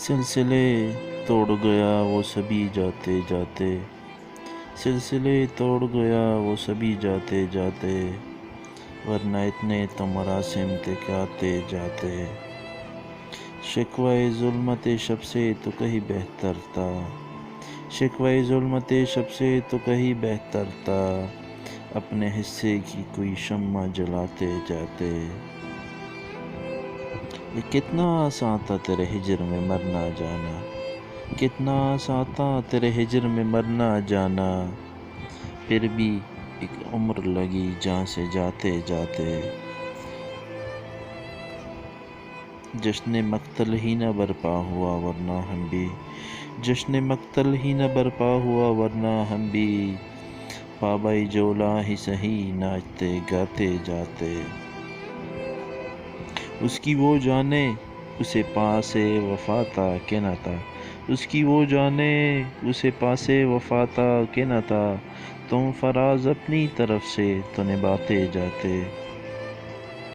سلسلے توڑ گیا وہ سبھی جاتے جاتے، سلسلے توڑ گیا وہ سبھی جاتے جاتے، ورنہ اتنے تو مراسم تھے کہ آتے جاتے۔ شکوہ ظلمت شب سے تو کہیں بہتر تھا، شکوہ ظلمت شب سے تو کہیں بہتر تھا، اپنے حصے کی کوئی شمع جلاتے جاتے۔ یہ کتنا آسان تھا تیرے ہجر میں مرنا جانا، کتنا آسان تھا تیرے ہجر میں مرنا جانا، پھر بھی ایک عمر لگی جہاں سے جاتے جاتے۔ جشن مقتل ہی نہ برپا ہوا ورنہ ہم بھی، جشن مقتل ہی نہ برپا ہوا ورنہ ہم بھی، پابائی جولا ہی سہی ناچتے گاتے جاتے۔ اس کی وہ جانے اسے پاس وفا تھا کہ نہ تھا، اس کی وہ جانے اسے پاس وفا تھا کہ نہ تھا، تم فراز اپنی طرف سے تو نبھاتے جاتے۔